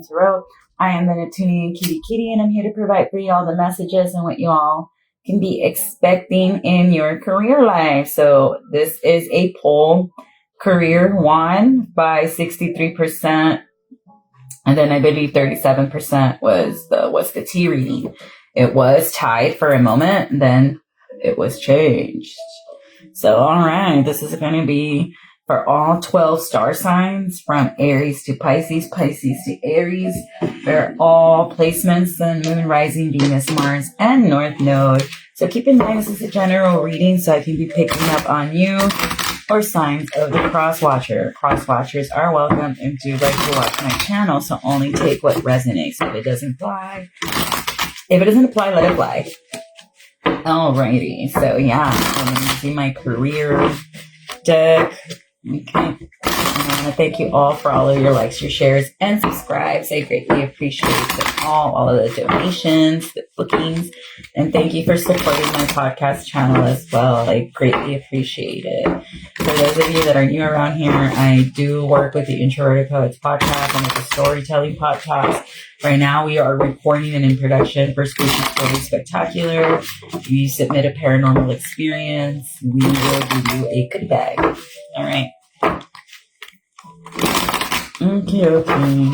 ReadingsFromNeptuneTarot. I am the Neptunian and I'm here to provide for you all the messages and what you all can be expecting in your career life. So this is a poll. Career won by 63%, and then I believe 37% was the tea reading. It was tied for a moment, and then it was changed. So all right, this is going to be for all 12 star signs from Aries to Pisces, Pisces to Aries. They're all placements, Sun, Moon, Rising, Venus, Mars, and North Node. So keep in mind, this is a general reading, so I can be picking up on you or signs of the cross watcher. Cross watchers are welcome and do like to watch my channel, so only take what resonates. If it doesn't apply, let it fly. Alrighty, so yeah, I'm going to see my career deck. Okay. I want to thank you all for all of your likes, your shares, and subscribes. I greatly appreciate all of the donations, the bookings, and thank you for supporting my podcast channel as well. I greatly appreciate it. For those of you that are new around here, I do work with the Introverted Poets podcast and with the storytelling podcast. Right now, we are recording and in production for Spooky Story Spectacular. If you submit a paranormal experience, we will give you a goodie bag. All right. Okay.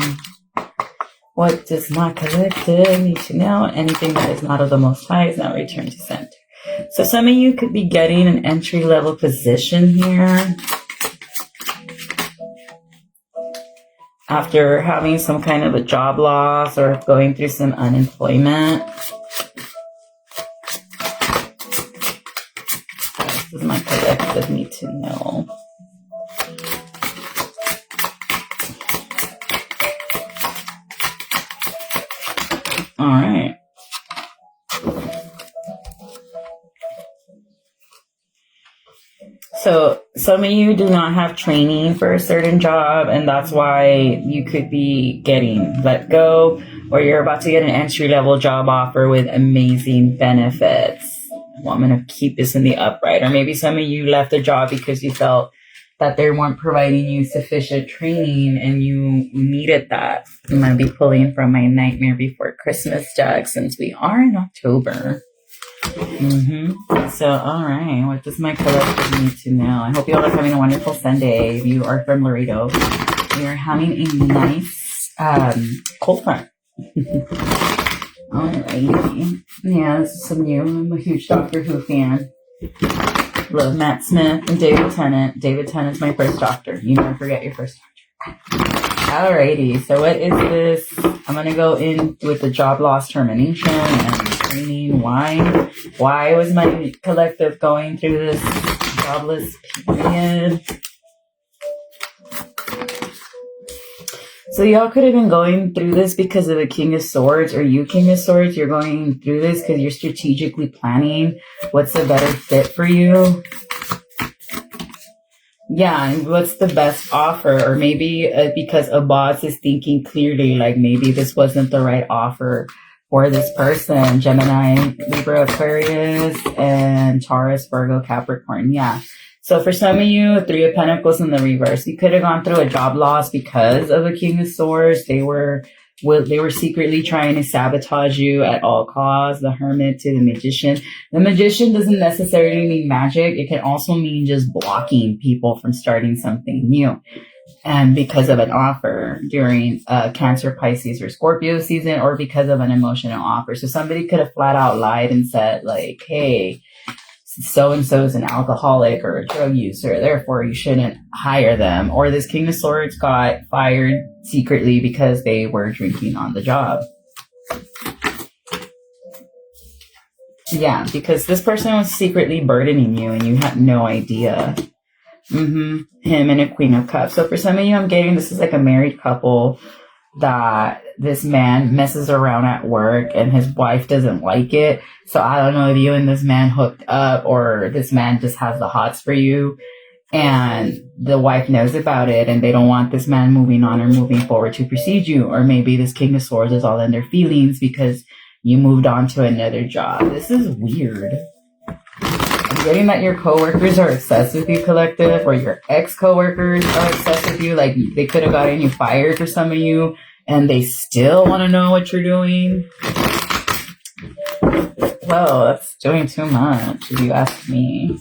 What does my collective need to know? Anything that is not of the Most High is now returned to center. So some of you could be getting an entry-level position here after having some kind of a job loss or going through some unemployment. This is my collective need to know. All right. So some of you do not have training for a certain job, and that's why you could be getting let go, or you're about to get an entry-level job offer with amazing benefits. Well, I'm going to keep this in the upright. Or maybe some of you left a job because you felt that they weren't providing you sufficient training and you needed that. I'm going to be pulling from my Nightmare Before Christmas deck since we are in October. So, all right. What does my collective need to know? I hope you all are having a wonderful Sunday. If you are from Laredo, we are having a nice cold front. Alrighty. Yeah, this is some new. I'm a huge Doctor Who fan. Love Matt Smith and David Tennant. David Tennant's my first Doctor. You never forget your first Doctor. Alrighty. So what is this? I'm going to go in with the job loss termination and training. Why was my collective going through this jobless period? So y'all could have been going through this because of the King of Swords, or you King of Swords. You're going through this because you're strategically planning what's a better fit for you. Yeah, and what's the best offer? Or maybe because a boss is thinking clearly, like maybe this wasn't the right offer for this person. Gemini, Libra, Aquarius, and Taurus, Virgo, Capricorn. Yeah. So for some of you, Three of Pentacles in the reverse. You could have gone through a job loss because of a King of Swords. They were secretly trying to sabotage you at all costs. The Hermit to the Magician. The Magician doesn't necessarily mean magic. It can also mean just blocking people from starting something new. And because of an offer during Cancer, Pisces, or Scorpio season, or because of an emotional offer. So somebody could have flat out lied and said like, hey, so-and-so is an alcoholic or a drug user, therefore you shouldn't hire them. Or this King of Swords got fired secretly because they were drinking on the job. Yeah, because this person was secretly burdening you and you had no idea. Him and a Queen of Cups. So for some of you, I'm getting this is like a married couple that this man messes around at work and his wife doesn't like it. So I don't know if you and this man hooked up or this man just has the hots for you and the wife knows about it and they don't want this man moving on or moving forward to precede you. Or maybe this King of Swords is all in their feelings because you moved on to another job. This is weird. I'm getting that your coworkers are obsessed with you, collective, or your ex-coworkers are obsessed with you. Like they could have gotten you fired for some of you. and they still want to know what you're doing. Well, that's doing too much, if you ask me.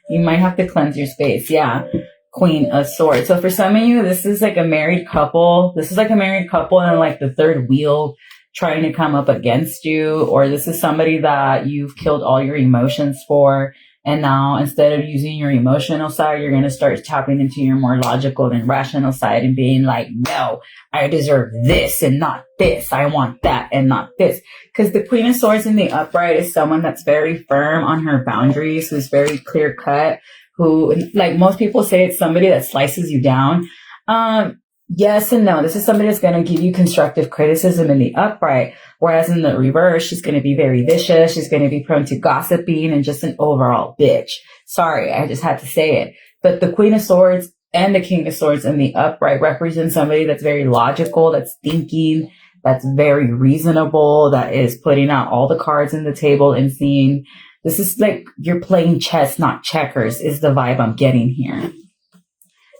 You might have to cleanse your space. Yeah. Queen of Swords. So for some of you, this is like a married couple. This is like a married couple and like the third wheel trying to come up against you. Or this is somebody that you've killed all your emotions for. And now instead of using your emotional side, you're going to start tapping into your more logical and rational side and being like, no, I deserve this and not this. I want that and not this. Because the Queen of Swords in the upright is someone that's very firm on her boundaries, who's very clear cut, who, like most people say, it's somebody that slices you down. Yes and no. This is somebody that's going to give you constructive criticism in the upright, whereas in the reverse, she's going to be very vicious. She's going to be prone to gossiping and just an overall bitch. Sorry, I just had to say it. But the Queen of Swords and the King of Swords in the upright represent somebody that's very logical, that's thinking, that's very reasonable, that is putting out all the cards in the table and seeing. This is like you're playing chess, not checkers, is the vibe I'm getting here.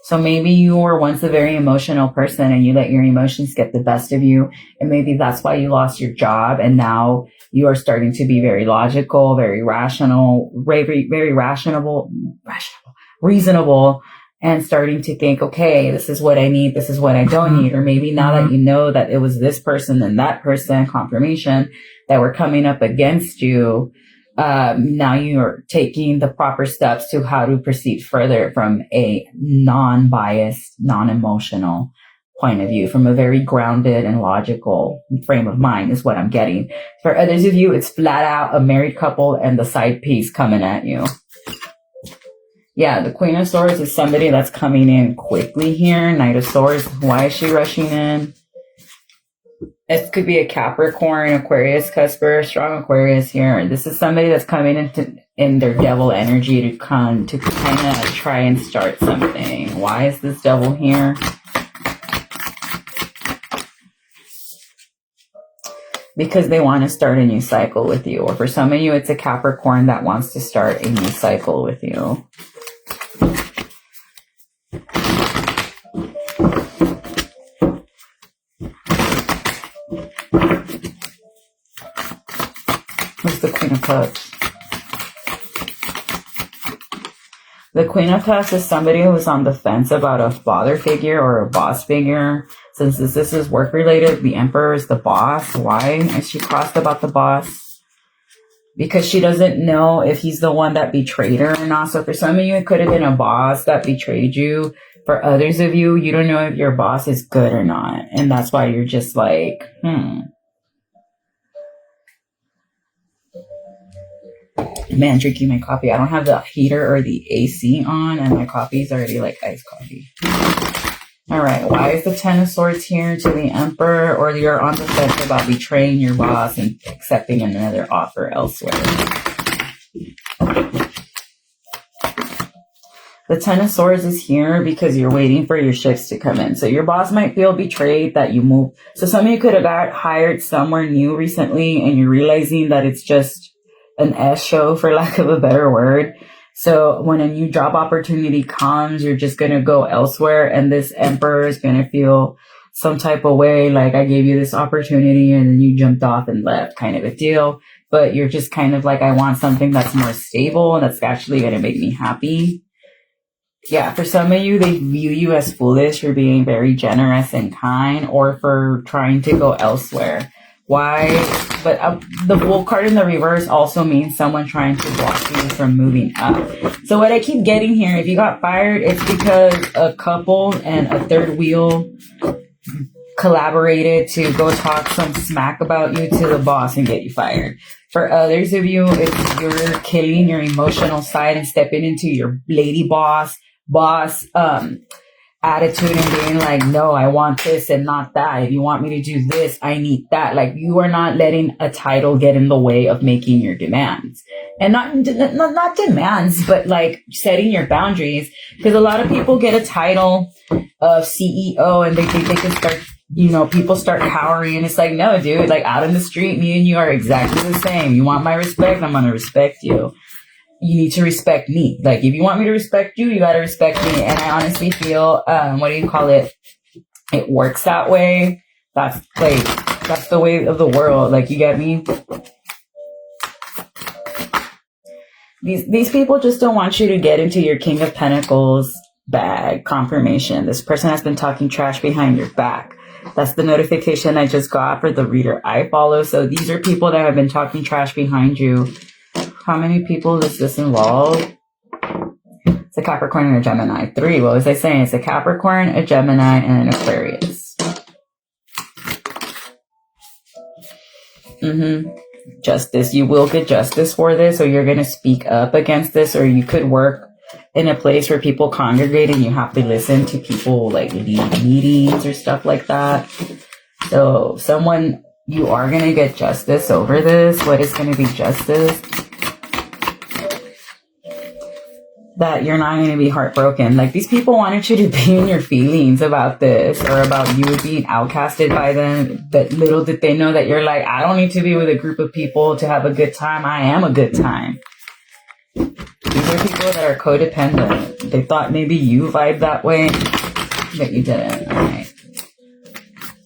So maybe you were once a very emotional person and you let your emotions get the best of you. And maybe that's why you lost your job. And now you are starting to be very logical, very rational, very reasonable, and starting to think, okay, this is what I need. This is what I don't need. Or maybe now that you know that it was this person and that person, confirmation, that were coming up against you, now you're taking the proper steps to how to proceed further from a non-biased, non-emotional point of view, from a very grounded and logical frame of mind is what I'm getting. For others of you, it's flat out a married couple and the side piece coming at you. Yeah, the Queen of Swords is somebody that's coming in quickly here. Knight of Swords, why is she rushing in? It could be a Capricorn, Aquarius, Cusper, strong Aquarius here. This is somebody that's coming in their devil energy to kind of try and start something. Why is this devil here? Because they want to start a new cycle with you. Or for some of you, it's a Capricorn that wants to start a new cycle with you. What's the Queen of Cups? The Queen of Cups is somebody who's on the fence about a father figure or a boss figure. Since this is work related, the Emperor is the boss. Why is she crossed about the boss? Because she doesn't know if he's the one that betrayed her or not. So for some of you, it could have been a boss that betrayed you. For others of you, you don't know if your boss is good or not. And that's why you're just like, Man, drinking my coffee. I don't have the heater or the AC on, and my coffee is already like iced coffee. All right, why is the Ten of Swords here to the Emperor? Or you're on the fence about betraying your boss and accepting another offer elsewhere. The Ten of Swords is here because you're waiting for your shifts to come in. So your boss might feel betrayed that you move. So some of you could have got hired somewhere new recently, and you're realizing that it's just an S show, for lack of a better word. So when a new job opportunity comes, you're just going to go elsewhere, and this Emperor is going to feel some type of way, like I gave you this opportunity and then you jumped off and left, kind of a deal. But you're just kind of like, I want something that's more stable and that's actually going to make me happy. Yeah, for some of you, they view you as foolish for being very generous and kind, or for trying to go elsewhere. Why? But the Bull card in the reverse also means someone trying to block you from moving up. So what I keep getting here, if you got fired, it's because a couple and a third wheel collaborated to go talk some smack about you to the boss and get you fired. For others of you, if you're killing your emotional side and stepping into your lady boss attitude and being like, no, I want this and not that. If you want me to do this, I need that. Like, you are not letting a title get in the way of making your demands. And not demands, but like setting your boundaries. Because a lot of people get a title of CEO and they think they can start, people start cowering. And it's like, no, dude, like out in the street, me and you are exactly the same. You want my respect? I'm going to respect you. You need to respect me. Like, if you want me to respect you, you got to respect me. And I honestly feel, it works that way. That's the way of the world. Like, you get me? These people just don't want you to get into your King of Pentacles bag. Confirmation. This person has been talking trash behind your back. That's the notification I just got for the reader I follow. So these are people that have been talking trash behind you. How many people does this involve? It's a Capricorn and a Gemini. 3. What was I saying? It's a Capricorn, a Gemini, and an Aquarius. Justice. You will get justice for this, or you're going to speak up against this, or you could work in a place where people congregate and you have to listen to people like lead meetings or stuff like that. So you are going to get justice over this. What is going to be justice? That you're not going to be heartbroken. Like, these people wanted you to be in your feelings about this, or about you being outcasted by them. But little did they know that you're like, I don't need to be with a group of people to have a good time. I am a good time. These are people that are codependent. They thought maybe you vibe that way, but you didn't. All right.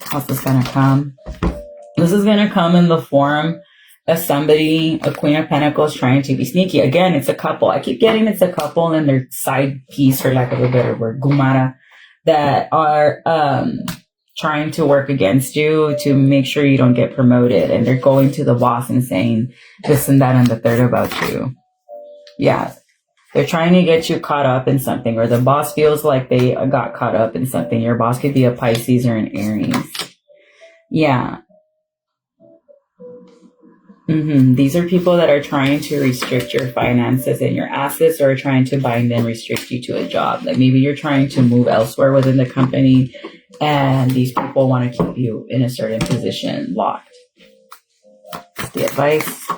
How's this going to come? This is going to come in the form of somebody, a Queen of Pentacles, trying to be sneaky. Again, it's a couple. I keep getting it's a couple and their side piece, for lack of a better word, Gumara, that are trying to work against you to make sure you don't get promoted. And they're going to the boss and saying this and that and the third about you. Yeah. They're trying to get you caught up in something, or the boss feels like they got caught up in something. Your boss could be a Pisces or an Aries. Yeah. These are people that are trying to restrict your finances and your assets, or trying to bind and restrict you to a job. Like, maybe you're trying to move elsewhere within the company, and these people want to keep you in a certain position locked. That's the advice.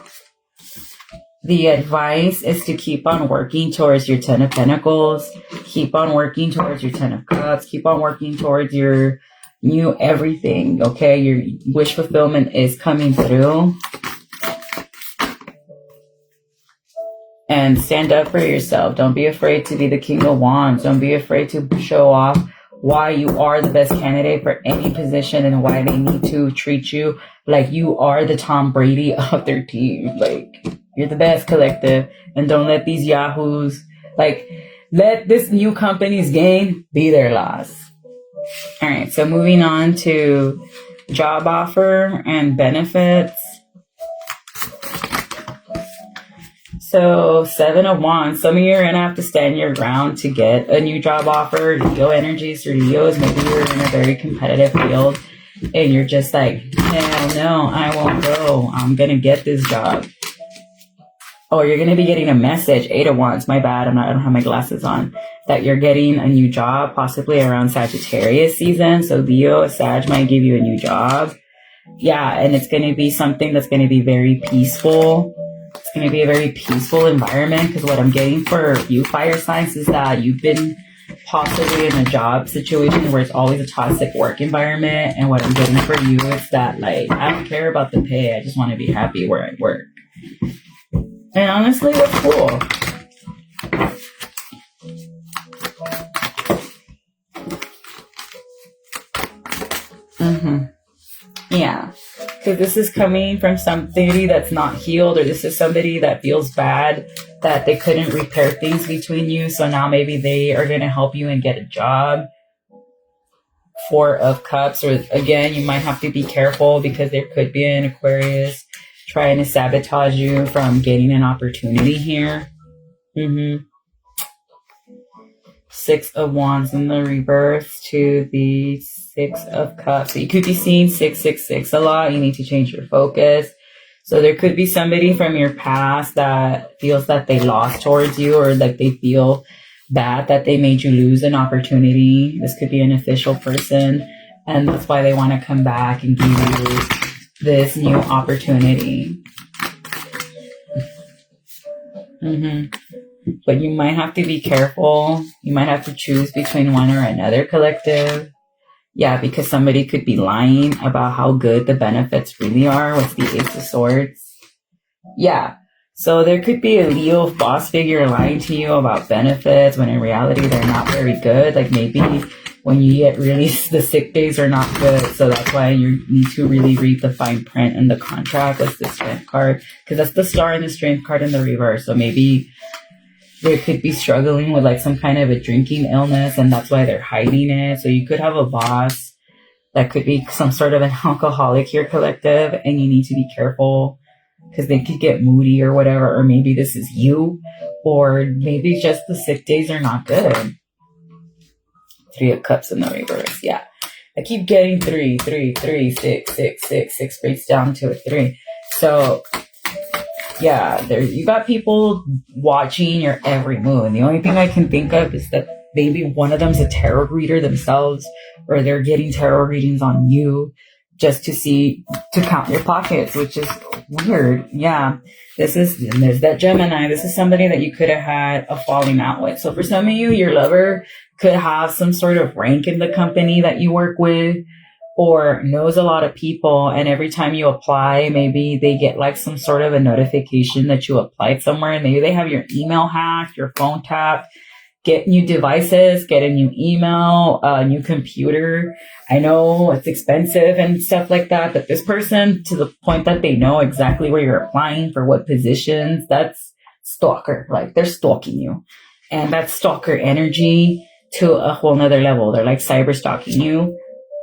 The advice is to keep on working towards your 10 of Pentacles. Keep on working towards your 10 of Cups. Keep on working towards your new everything, okay? Your wish fulfillment is coming through. And stand up for yourself. Don't be afraid to be the King of Wands. Don't be afraid to show off why you are the best candidate for any position, and why they need to treat you like you are the Tom Brady of their team. Like, you're the best, collective. And don't let these yahoos, like, let this new company's gain be their loss. All right, so moving on to job offer and benefits. So 7 of Wands. Some of you are going to have to stand your ground to get a new job offer. Leo energies or Leos. Maybe you're in a very competitive field and you're just like, hell no, I won't go. I'm going to get this job. Oh, you're going to be getting a message. 8 of Wands. My bad. I don't have my glasses on. That you're getting a new job, possibly around Sagittarius season. So Leo, Sag might give you a new job. Yeah, and it's going to be something that's going to be very peaceful. It's going to be a very peaceful environment, because what I'm getting for you fire signs is that you've been possibly in a job situation where it's always a toxic work environment. And what I'm getting for you is that, like, I don't care about the pay. I just want to be happy where I work. And honestly, that's cool. Yeah. Because this is coming from somebody that's not healed, or this is somebody that feels bad that they couldn't repair things between you. So now maybe they are going to help you and get a job. 4 of Cups. Or again, you might have to be careful, because there could be an Aquarius trying to sabotage you from getting an opportunity here. 6 of Wands in the reverse to the 6 of Cups. So you could be seeing 666 a lot. You need to change your focus. So there could be somebody from your past that feels that they lost towards you, or like they feel bad that they made you lose an opportunity. This could be an official person, and that's why they want to come back and give you this new opportunity. But you might have to be careful. You might have to choose between one or another, collective. Yeah, because somebody could be lying about how good the benefits really are. What's the Ace of Swords? Yeah. So there could be a Leo boss figure lying to you about benefits when in reality they're not very good. Like, maybe when you get really, the sick days are not good. So that's why you need to really read the fine print in the contract. That's the strength card, because that's the star and the strength card in the reverse. So maybe they could be struggling with like some kind of a drinking illness, and that's why they're hiding it. So you could have a boss that could be some sort of an alcoholic here, collective, and you need to be careful because they could get moody or whatever. Or maybe this is you, or maybe just the sick days are not good. 3 of Cups in the reverse. Yeah. I keep getting 3, 3, 3, 6, 6, 6, 6 breaks down to a 3. So yeah, there you got people watching your every move. And the only thing I can think of is that maybe one of them's a tarot reader themselves, or they're getting tarot readings on you just to count your pockets, which is weird. Yeah. And there's that Gemini. This is somebody that you could have had a falling out with. So for some of you, your lover could have some sort of rank in the company that you work with, or knows a lot of people. And every time you apply, maybe they get like some sort of a notification that you applied somewhere. And maybe they have your email hacked, your phone tapped. Get new devices, get a new email, a new computer. I know it's expensive and stuff like that, but this person, to the point that they know exactly where you're applying for what positions, that's stalker. Like, they're stalking you. And that's stalker energy to a whole nother level. They're like cyber stalking you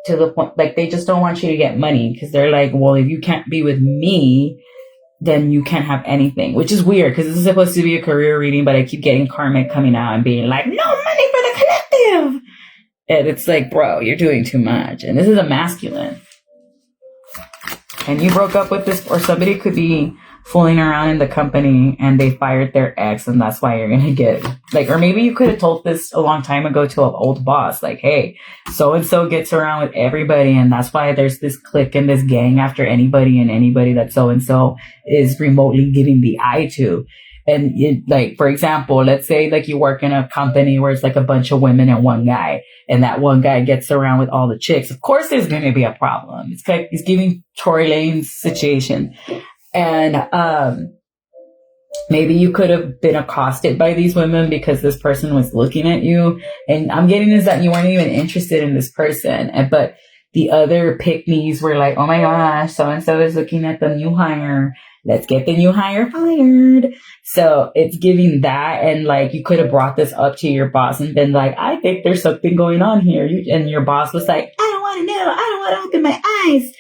to the point, like, they just don't want you to get money, because they're like, well, if you can't be with me, then you can't have anything, which is weird because this is supposed to be a career reading, but I keep getting karmic coming out and being like, no money for the collective. And it's like, bro, you're doing too much. And this is a masculine. And you broke up with this, or somebody could be fooling around in the company and they fired their ex, and that's why you're going to get like, or maybe you could have told this a long time ago to an old boss, like, hey, so-and-so gets around with everybody, and that's why there's this clique and this gang after anybody, and anybody that so-and-so is remotely giving the eye to. And it, like, for example, let's say like you work in a company where it's like a bunch of women and one guy, and that one guy gets around with all the chicks. Of course there's going to be a problem. It's like, it's giving Tory Lane's situation. And maybe you could have been accosted by these women because this person was looking at you. And I'm getting is that you weren't even interested in this person. But the other pick-me's were like, oh my gosh, so-and-so is looking at the new hire. Let's get the new hire fired. So it's giving that. And like, you could have brought this up to your boss and been like, I think there's something going on here. And your boss was like, I don't want to know. I don't want to open my eyes.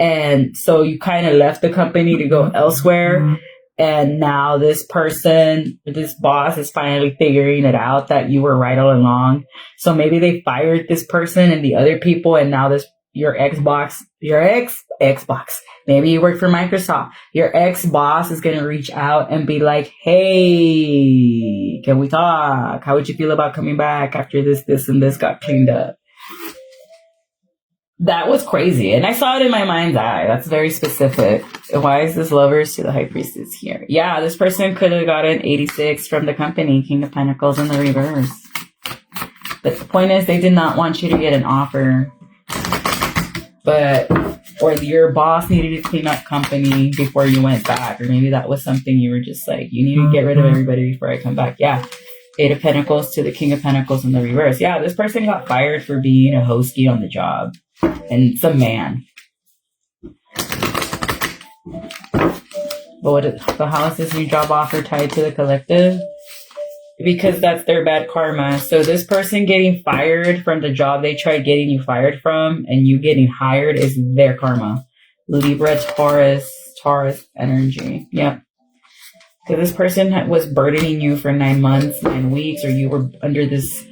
And so you kind of left the company to go elsewhere. And now this person, this boss is finally figuring it out that you were right all along. So maybe they fired this person and the other people. And now your ex-boss, maybe you work for Microsoft. Your ex-boss is going to reach out and be like, hey, can we talk? How would you feel about coming back after this, and this got cleaned up? That was crazy. And I saw it in my mind's eye. That's very specific. Why is this Lovers to the High Priestess here? Yeah, this person could have gotten 86 from the company, King of Pentacles in the reverse. But the point is, they did not want you to get an offer. Or your boss needed to clean up company before you went back. Or maybe that was something you were just like, you need to get rid of everybody before I come back. Yeah. 8 of Pentacles to the King of Pentacles in the reverse. Yeah, this person got fired for being a hostie on the job. And it's a man. But how is this new job offer tied to the collective? Because that's their bad karma. So this person getting fired from the job they tried getting you fired from, and you getting hired, is their karma. Libra, Taurus energy. Yep. So this person was burdening you for 9 months, 9 weeks, or you were under this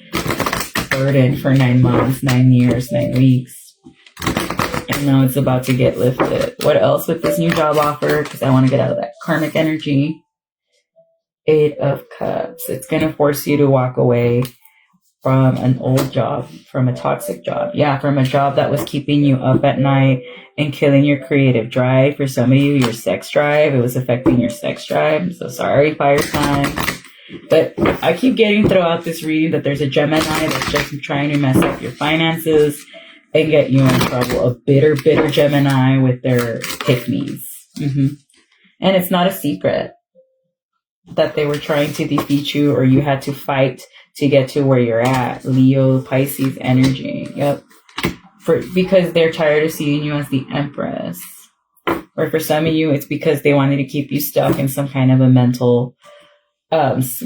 burden for 9 months, 9 years, 9 weeks. And now it's about to get lifted. What else with this new job offer? Because I want to get out of that karmic energy. 8 of Cups. It's going to force you to walk away from an old job, from a toxic job. Yeah, from a job that was keeping you up at night and killing your creative drive. For some of you, your sex drive. It was affecting your sex drive. I'm so sorry, fire sign. But I keep getting throughout this reading that there's a Gemini that's just trying to mess up your finances and get you in trouble. A bitter Gemini with their pick-me's. And it's not a secret. that they were trying to defeat you, or you had to fight to get to where you're at. Leo, Pisces energy. Yep. Because they're tired of seeing you as the Empress. Or for some of you, it's because they wanted to keep you stuck in some kind of a mental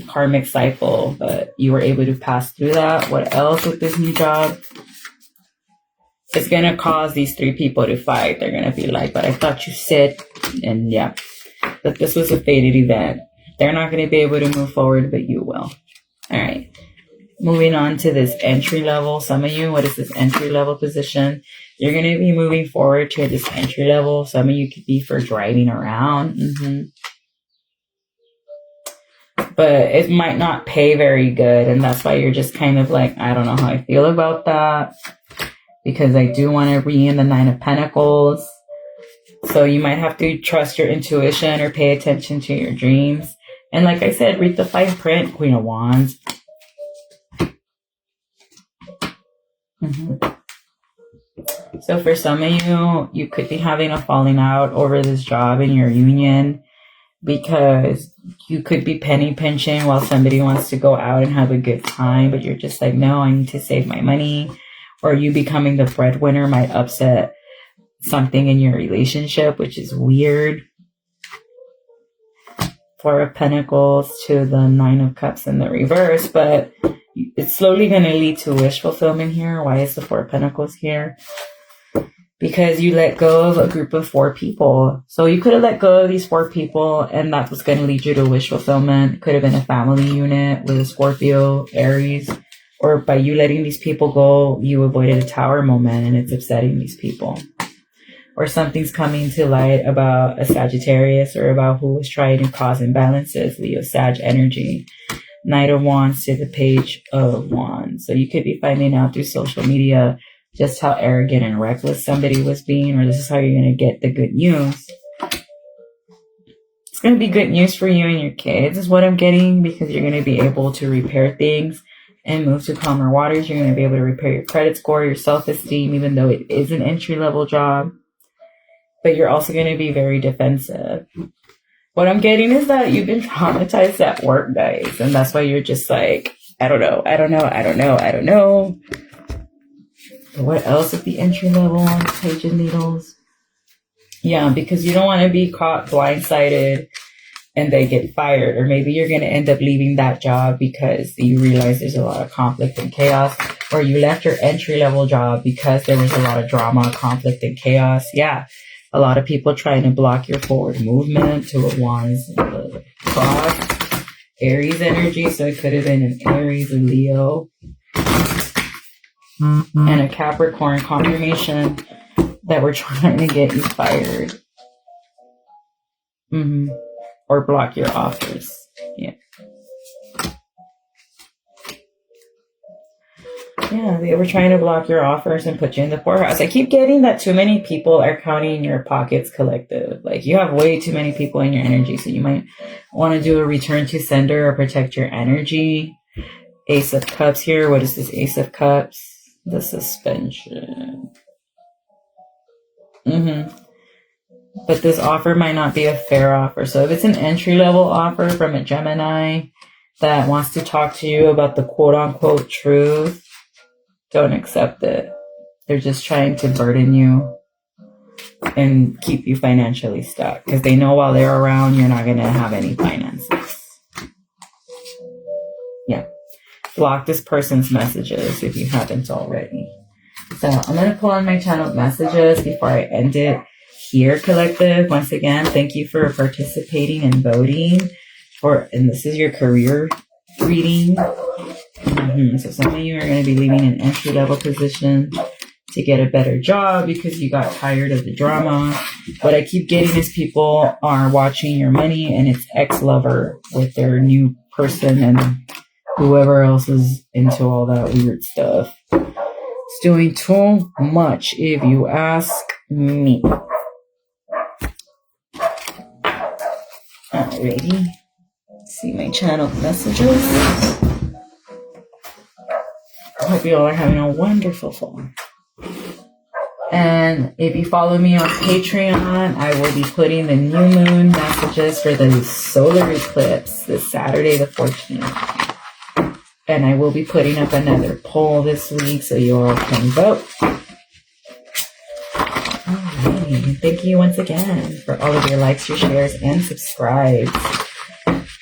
karmic cycle, but you were able to pass through that. What else with this new job? It's going to cause these 3 people to fight. They're going to be like, but I thought you said, and yeah, that this was a fated event. They're not going to be able to move forward, but you will. All right. Moving on to this entry level. Some of you, what is this entry level position? You're going to be moving forward to this entry level. Some of you could be for driving around. But it might not pay very good. And that's why you're just kind of like, I don't know how I feel about that. Because I do want to be in the 9 of Pentacles. So you might have to trust your intuition or pay attention to your dreams. And like I said, read the fine print, Queen of Wands. So for some of you, you could be having a falling out over this job in your union, because you could be penny pinching while somebody wants to go out and have a good time, but you're just like, no, I need to save my money. Or you becoming the breadwinner might upset something in your relationship, which is weird. 4 of Pentacles to the 9 of Cups in the reverse, but it's slowly going to lead to wish fulfillment here. Why is the 4 of Pentacles here? Because you let go of a group of 4 people. So you could have let go of these 4 people, and that was going to lead you to wish fulfillment. Could have been a family unit with a Scorpio, Aries. Or by you letting these people go, you avoided a tower moment, and it's upsetting these people. Or something's coming to light about a Sagittarius, or about who was trying to cause imbalances. Leo, Sag energy. Knight of Wands to the Page of Wands. So you could be finding out through social media just how arrogant and reckless somebody was being, or this is how you're going to get the good news. It's going to be good news for you and your kids is what I'm getting, because you're going to be able to repair things and move to calmer waters. You're going to be able to repair your credit score, your self-esteem, even though it is an entry-level job. But you're also going to be very defensive. What I'm getting is that you've been traumatized at work, guys. And that's why you're just like, I don't know. But what else at the entry level on the Page of Needles? Yeah, because you don't want to be caught blindsided and they get fired. Or maybe you're going to end up leaving that job because you realize there's a lot of conflict and chaos. Or you left your entry-level job because there was a lot of drama, conflict, and chaos. Yeah, a lot of people trying to block your forward movement. 2 of Wands, cross, Aries energy. So it could have been an Aries, a Leo, and a Capricorn confirmation that we're trying to get you fired. Or block your offers. Yeah. Yeah, they were trying to block your offers and put you in the poorhouse. I keep getting that too many people are counting your pockets, collective. Like, you have way too many people in your energy, so you might want to do a return to sender or protect your energy. Ace of Cups here. What is this Ace of Cups? The suspension. But this offer might not be a fair offer. So if it's an entry-level offer from a Gemini that wants to talk to you about the quote-unquote truth, don't accept it. They're just trying to burden you and keep you financially stuck, because they know while they're around, you're not going to have any finances. Yeah. Block this person's messages if you haven't already. So I'm going to pull on my channeled messages before I end it here, collective. Once again, thank you for participating and voting. And this is your career reading. So some of you are going to be leaving an entry-level position to get a better job because you got tired of the drama. What I keep getting is people are watching your money, and it's ex-lover with their new person and whoever else is into all that weird stuff. It's doing too much, if you ask me. Alrighty. See my channel messages. I hope you all are having a wonderful fall. And And if you follow me on Patreon, I will be putting the new moon messages for the solar eclipse this Saturday the 14th. And I will be putting up another poll this week so you all can vote. Alrighty. Thank you once again for all of your likes, your shares, and subscribes,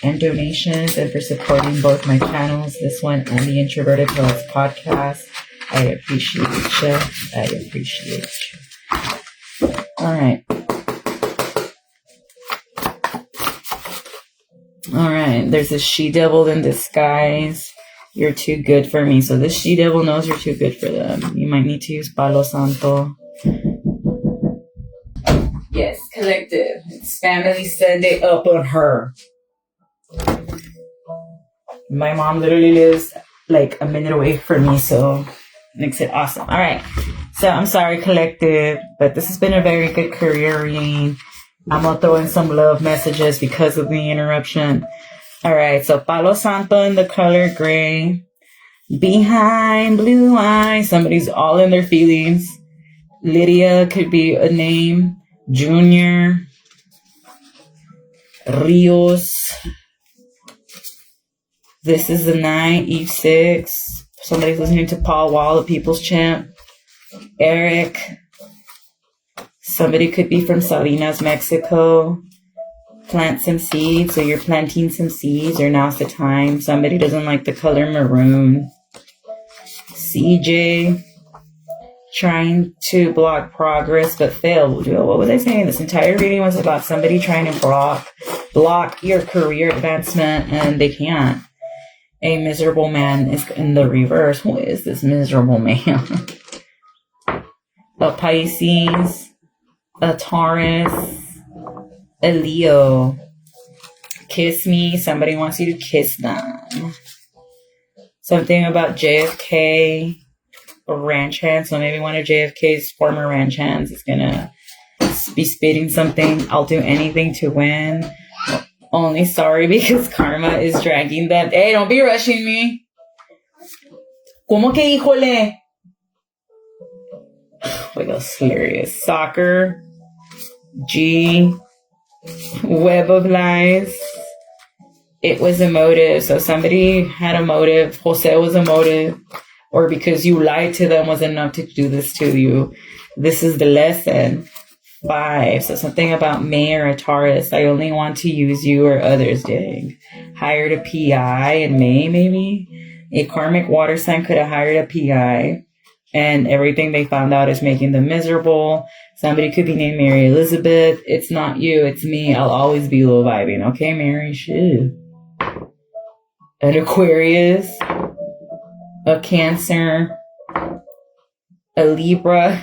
and donations, and for supporting both my channels, this one and the Introverted Poets podcast. I appreciate you. I appreciate you. Alright. Alright. There's a she-devil in disguise. You're too good for me. So this she-devil knows you're too good for them. You might need to use Palo Santo. Yes, collective. It's family Sunday up on her. My mom literally lives like a minute away from me, so makes it awesome. All right. So I'm sorry, collective, but this has been a very good career reading. I'm going to throw in some love messages because of the interruption. All right. So Palo Santo in the color gray. Behind blue eyes. Somebody's all in their feelings. Lydia could be a name. Junior. Rios. This is the 9, Eve 6. Somebody's listening to Paul Wall, the People's Champ. Eric. Somebody could be from Salinas, Mexico. Plant some seeds. So you're planting some seeds, or now's the time. Somebody doesn't like the color maroon. CJ. Trying to block progress but failed. What was I saying? This entire reading was about somebody trying to block your career advancement, and they can't. A miserable man is in the reverse. Who is this miserable man? A Pisces, a Taurus, a Leo. Kiss me. Somebody wants you to kiss them. Something about JFK. A ranch hand, so maybe one of JFK's former ranch hands is gonna be spitting something. I'll do anything to win. Only sorry because karma is dragging them. Hey, don't be rushing me. ¿Cómo que híjole? Wait, that's hilarious. Soccer. G. Web of lies. It was a motive. So somebody had a motive. Jose was a motive. Or because you lied to them was enough to do this to you. This is the lesson. 5. So something about May or a Taurus. I only want to use you or others did. Hired a PI in May, maybe. A karmic water sign could have hired a PI. And everything they found out is making them miserable. Somebody could be named Mary Elizabeth. It's not you, it's me. I'll always be low vibing. Okay, Mary? Shit. An Aquarius. A Cancer, a Libra,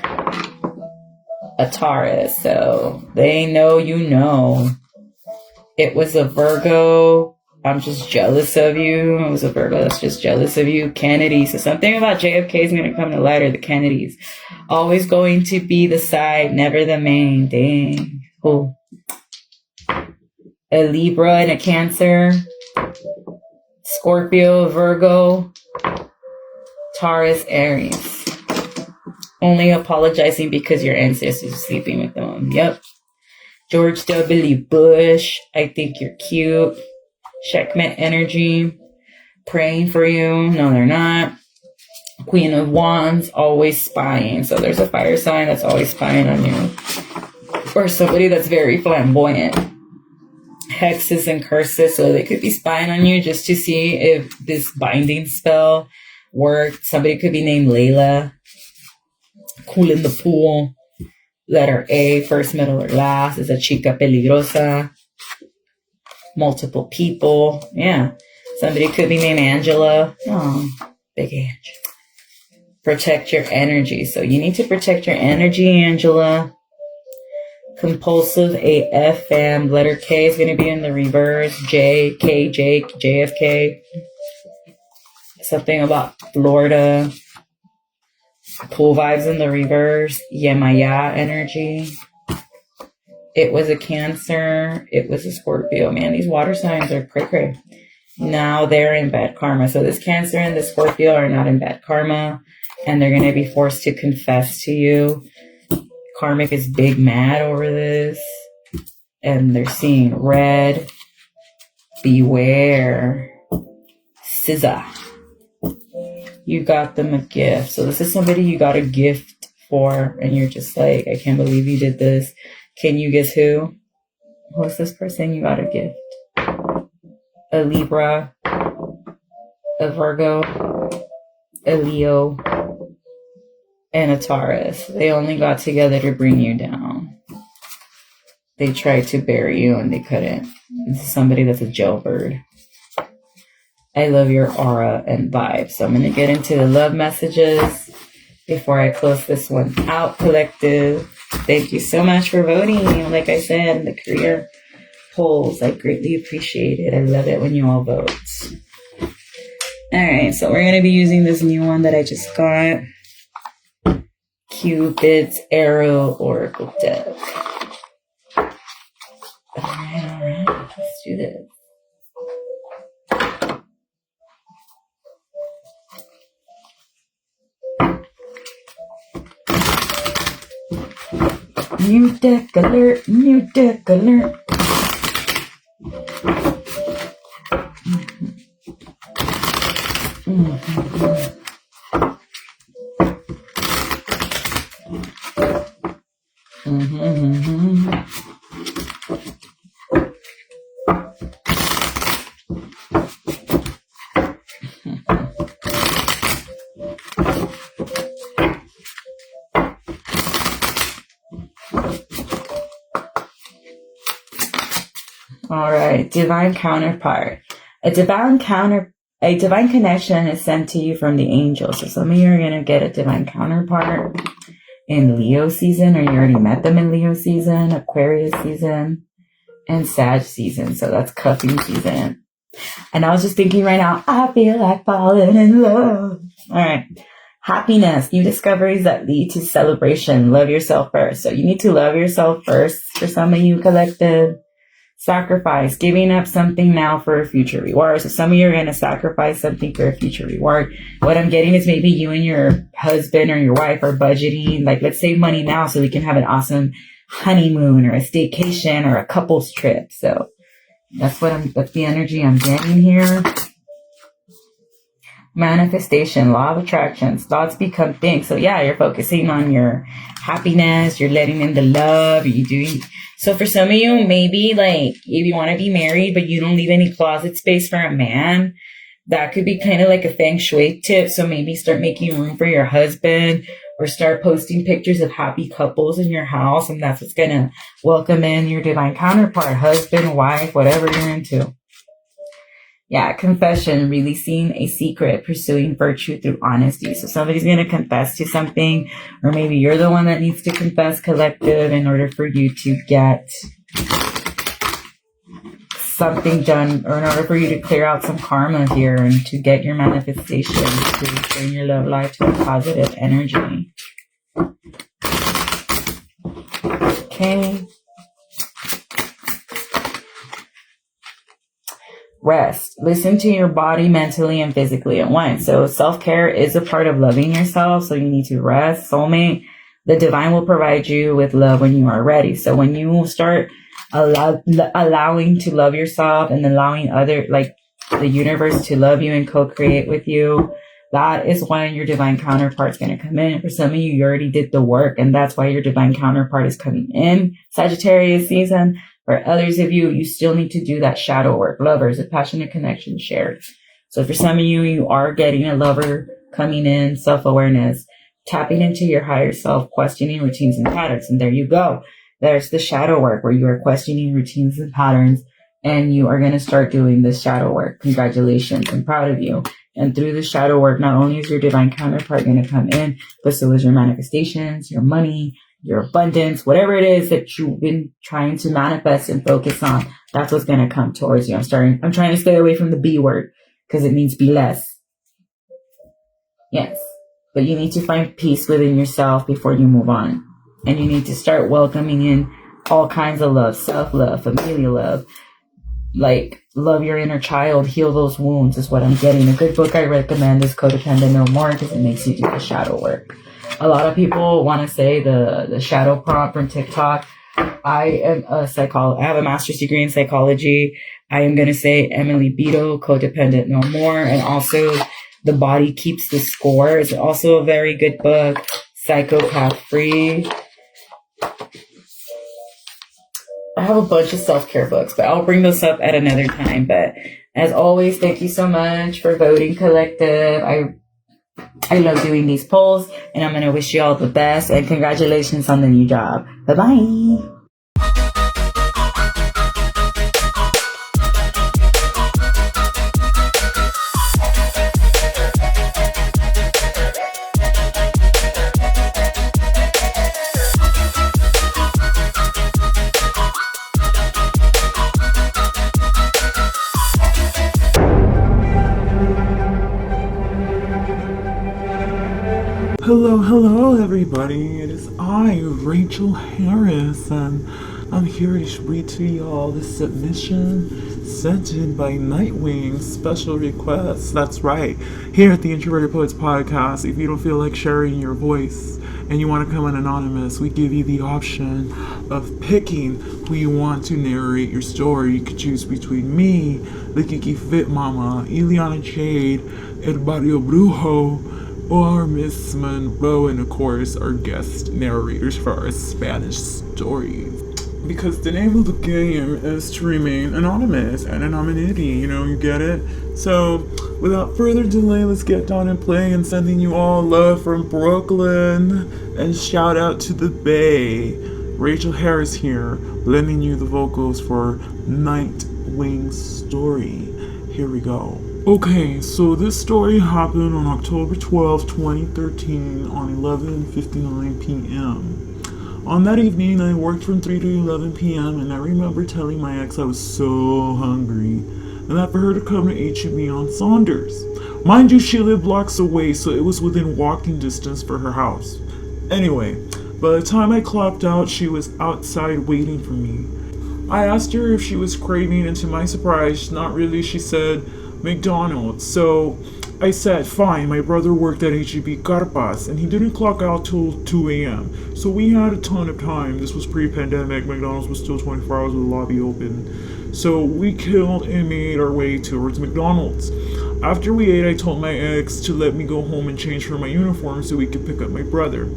a Taurus. So they know you know. It was a Virgo. I'm just jealous of you. It was a Virgo that's just jealous of you. Kennedy. So something about JFK is going to come to light, or the Kennedys. Always going to be the side, never the main. Dang. Cool. A Libra and a Cancer. Scorpio, Virgo. Taurus, Aries. Only apologizing because your ancestors are sleeping with them. Yep. George W. Bush. I think you're cute. Checkmate energy. Praying for you. No, they're not. Queen of Wands. Always spying. So there's a fire sign that's always spying on you. Or somebody that's very flamboyant. Hexes and curses. So they could be spying on you just to see if this binding spell worked. Somebody could be named Layla. Cool in the pool. Letter A, first, middle, or last, is a chica peligrosa. Multiple people. Yeah. Somebody could be named Angela. Oh, big Angela. Protect your energy. So you need to protect your energy, Angela. Compulsive AF fam. Letter K is going to be in the reverse. J, K, J, JFK. Something about Florida. Pool vibes in the reverse. Yemaya energy. It was a Cancer. It was a Scorpio. Man, these water signs are cray-cray. Now they're in bad karma. So this Cancer and the Scorpio are not in bad karma. And they're going to be forced to confess to you. Karmic is big mad over this. And they're seeing red. Beware. Scissor. You got them a gift. So this is somebody you got a gift for. And you're just like, I can't believe you did this. Can you guess who? Who's this person you got a gift? A Libra. A Virgo. A Leo. And a Taurus. They only got together to bring you down. They tried to bury you and they couldn't. This is somebody that's a jailbird. I love your aura and vibe. So I'm going to get into the love messages before I close this one out, collective. Thank you so much for voting. Like I said, in the career polls, I greatly appreciate it. I love it when you all vote. All right, so we're going to be using this new one that I just got. Cupid's Arrow Oracle deck. All right, let's do this. New deck alert, new deck alert. All right, divine counterpart. A divine connection is sent to you from the angels. So some of you are going to get a divine counterpart in Leo season, or you already met them in Leo season, Aquarius season, and Sag season. So that's cuffing season. And I was just thinking right now, I feel like falling in love. All right. Happiness, new discoveries that lead to celebration. Love yourself first. So you need to love yourself first for some of you, collective. Sacrifice, giving up something now for a future reward. So some of you are going to sacrifice something for a future reward. What I'm getting is maybe you and your husband or your wife are budgeting, like, let's save money now so we can have an awesome honeymoon or a staycation or a couples trip. So that's the energy I'm getting here. Manifestation, law of attraction, thoughts become things. So yeah, you're focusing on your happiness, you're letting in the love, you're doing. So for some of you, maybe like if you want to be married, but you don't leave any closet space for a man, that could be kind of like a feng shui tip. So maybe start making room for your husband, or start posting pictures of happy couples in your house. And that's what's going to welcome in your divine counterpart, husband, wife, whatever you're into. Yeah, confession, releasing a secret, pursuing virtue through honesty. So somebody's going to confess to something, or maybe you're the one that needs to confess, collective, in order for you to get something done, or in order for you to clear out some karma here and to get your manifestation, to bring your love life to a positive energy. Okay. Rest. Listen to your body mentally and physically at once. So self-care is a part of loving yourself. So you need to rest. Soulmate, the divine will provide you with love when you are ready. So when you start allowing to love yourself and allowing the universe to love you and co-create with you, that is when your divine counterpart's going to come in. And for some of you, you already did the work, and that's why your divine counterpart is coming in Sagittarius season. For others of you, you still need to do that shadow work. Lovers, a passionate connection shared. So for some of you, you are getting a lover coming in, self-awareness, tapping into your higher self, questioning routines and patterns. And there you go. There's the shadow work where you are questioning routines and patterns, and you are going to start doing this shadow work. Congratulations. I'm proud of you. And through the shadow work, not only is your divine counterpart going to come in, but so is your manifestations, your money, your abundance, whatever it is that you've been trying to manifest and focus on. That's what's going to come towards you. I'm trying to stay away from the B word because it means be less. Yes. But you need to find peace within yourself before you move on. And you need to start welcoming in all kinds of love, self-love, familial love, like love your inner child, heal those wounds is what I'm getting. A good book I recommend is Codependent No More, because it makes you do the shadow work. A lot of people want to say the shadow prompt from TikTok. I am a psychologist. I have a master's degree in psychology. I am going to say Emily Beto, Codependent No More, and also The Body Keeps the Score. It's also a very good book. Psychopath Free. I have a bunch of self-care books, but I'll bring those up at another time. But as always, thank you so much for voting, Collective. I love doing these polls, and I'm going to wish you all the best, and congratulations on the new job. Bye-bye. Hello everybody, it is I, Rachel Harris, and I'm here to read to y'all the submission sent in by Nightwing special requests. That's right, here at the Introverted Poets Podcast, if you don't feel like sharing your voice and you want to come in anonymous, we give you the option of picking who you want to narrate your story. You could choose between me, the Kiki Fit Mama, Ileana Jade, El Barrio Brujo, or Miss Monroe, and of course our guest narrators for our Spanish stories. Because the name of the game is to remain anonymous and anonymity, you get it? So, without further delay, let's get down and play, and sending you all love from Brooklyn, and shout out to the Bay. Rachel Harris here, lending you the vocals for Nightwing's story. Here we go. Okay, so this story happened on October 12, 2013 on 11:59 p.m. On that evening, I worked from 3 to 11 p.m. and I remember telling my ex I was so hungry and that for her to come to H-E-B on Saunders. Mind you, she lived blocks away, so it was within walking distance for her house. Anyway, by the time I clocked out, she was outside waiting for me. I asked her if she was craving, and to my surprise, not really, she said McDonald's. So I said, fine, my brother worked at H-E-B Carpas and he didn't clock out till 2 a.m. So we had a ton of time. This was pre-pandemic. McDonald's was still 24 hours with the lobby open. So we killed and made our way towards McDonald's. After we ate, I told my ex to let me go home and change for my uniform so we could pick up my brother.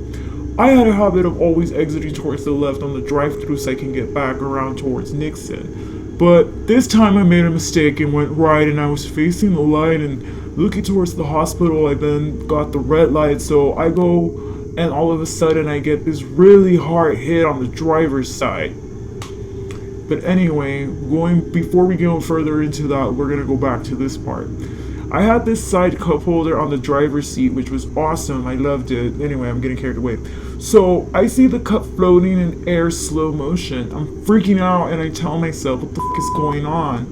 I had a habit of always exiting towards the left on the drive-thru so I can get back around towards Nixon. But this time I made a mistake and went right, and I was facing the light and looking towards the hospital. I then got the red light, so I go, and all of a sudden I get this really hard hit on the driver's side. But anyway, before we go further into that, we're gonna go back to this part. I had this side cup holder on the driver's seat, which was awesome. I loved it. Anyway, I'm getting carried away. So I see the cup floating in air slow motion. I'm freaking out and I tell myself, what the f*** is going on?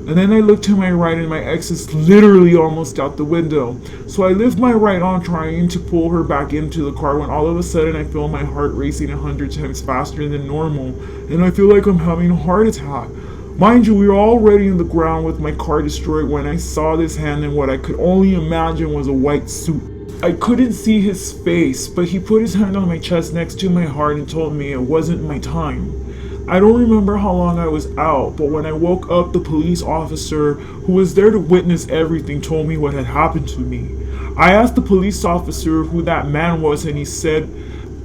And then I look to my right and my ex is literally almost out the window. So I lift my right arm trying to pull her back into the car when all of a sudden I feel my heart racing 100 times faster than normal. And I feel like I'm having a heart attack. Mind you, we were already on the ground with my car destroyed when I saw this hand in what I could only imagine was a white suit. I couldn't see his face, but he put his hand on my chest next to my heart and told me it wasn't my time. I don't remember how long I was out, but when I woke up, the police officer who was there to witness everything told me what had happened to me. I asked the police officer who that man was, and he said,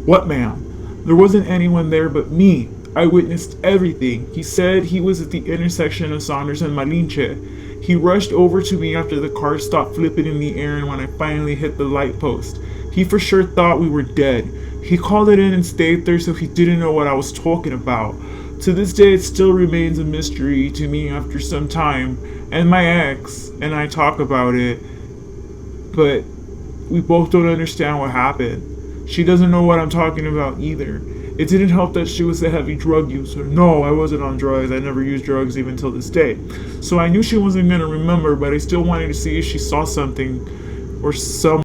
"What man?" There wasn't anyone there but me. I witnessed everything. He said he was at the intersection of Saunders and Malinche. He rushed over to me after the car stopped flipping in the air and when I finally hit the light post. He for sure thought we were dead. He called it in and stayed there, so he didn't know what I was talking about. To this day, it still remains a mystery to me after some time, and my ex and I talk about it, but we both don't understand what happened. She doesn't know what I'm talking about either. It didn't help that she was a heavy drug user. No, I wasn't on drugs. I never used drugs even till this day. So I knew she wasn't going to remember, but I still wanted to see if she saw something or some